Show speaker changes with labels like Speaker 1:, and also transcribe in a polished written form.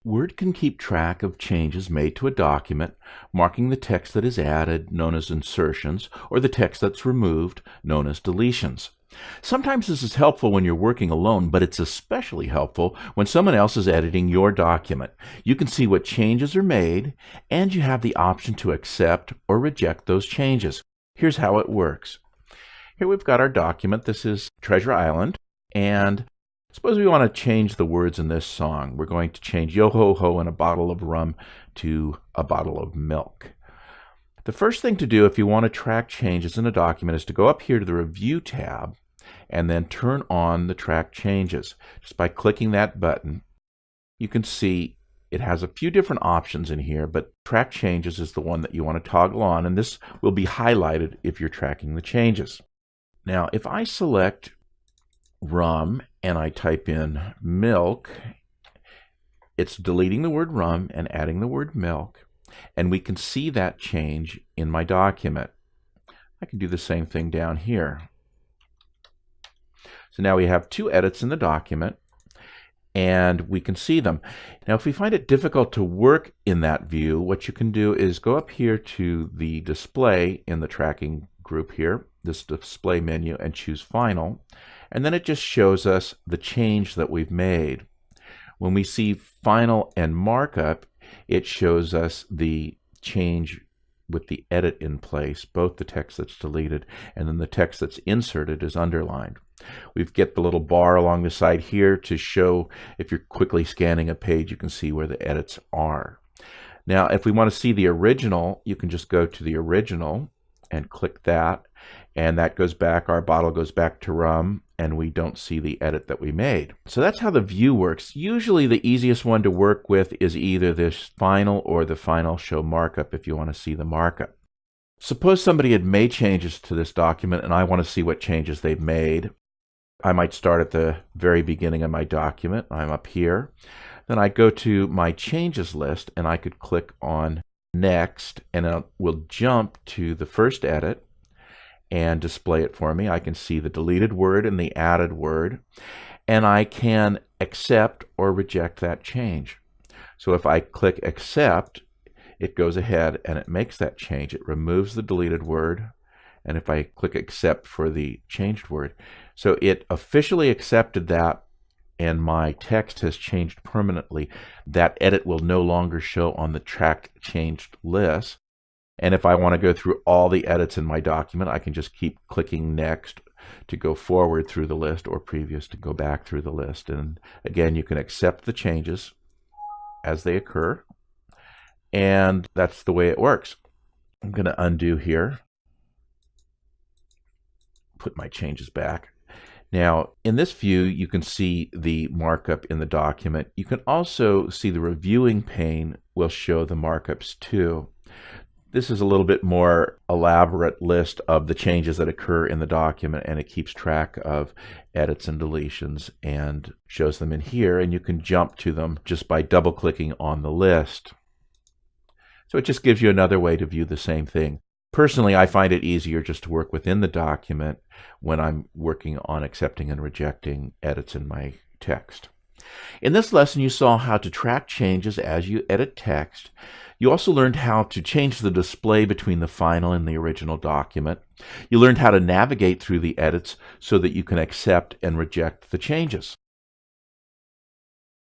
Speaker 1: Word can keep track of changes made to a document, marking the text that is added, known as insertions, or the text that's removed, known as deletions. Sometimes this is helpful when you're working alone, but it's especially helpful when someone else is editing your document. You can see what changes are made, and you have the option to accept or reject those changes. Here's how it works. Here we've got our document. This is Treasure Island, and suppose we want to change the words in this song. We're going to change yo ho ho and a bottle of rum to a bottle of milk. The first thing to do if you want to track changes in a document is to go up here to the Review tab and then turn on the Track Changes. Just by clicking that button, you can see it has a few different options in here, but Track Changes is the one that you want to toggle on, and this will be highlighted if you're tracking the changes. Now, if I select rum and I type in milk, it's deleting the word rum and adding the word milk, and we can see that change in my document. I can do the same thing down here. So now we have two edits in the document, and we can see them. Now, if we find it difficult to work in that view, what you can do is go up here to the display in the tracking group here, this display menu, and choose Final, and then it just shows us the change that we've made. When we see Final and Markup, it shows us the change with the edit in place, both the text that's deleted and then the text that's inserted is underlined. We get the little bar along the side here to show if you're quickly scanning a page, you can see where the edits are. Now, if we want to see the original, you can just go to the original and click that, and that goes back, our bottle goes back to rum, and we don't see the edit that we made. So that's how the view works. Usually the easiest one to work with is either this Final or the Final Show Markup if you want to see the markup. Suppose somebody had made changes to this document and I want to see what changes they've made. I might start at the very beginning of my document. I'm up here. Then I go to my changes list and I could click on Next, and it will jump to the first edit and display it for me. I can see the deleted word and the added word, and I can accept or reject that change. So if I click Accept, it goes ahead and it makes that change. It removes the deleted word, and if I click Accept for the changed word, so it officially accepted that, and my text has changed permanently. That edit will no longer show on the tracked changed list. And if I want to go through all the edits in my document, I can just keep clicking Next to go forward through the list, or Previous to go back through the list. And again, you can accept the changes as they occur. And that's the way it works. I'm going to undo here, put my changes back. Now, in this view, you can see the markup in the document. You can also see the reviewing pane will show the markups too. This is a little bit more elaborate list of the changes that occur in the document, and it keeps track of edits and deletions and shows them in here, and you can jump to them just by double-clicking on the list. So it just gives you another way to view the same thing. Personally, I find it easier just to work within the document when I'm working on accepting and rejecting edits in my text. In this lesson, you saw how to track changes as you edit text. You also learned how to change the display between the final and the original document. You learned how to navigate through the edits so that you can accept and reject the changes.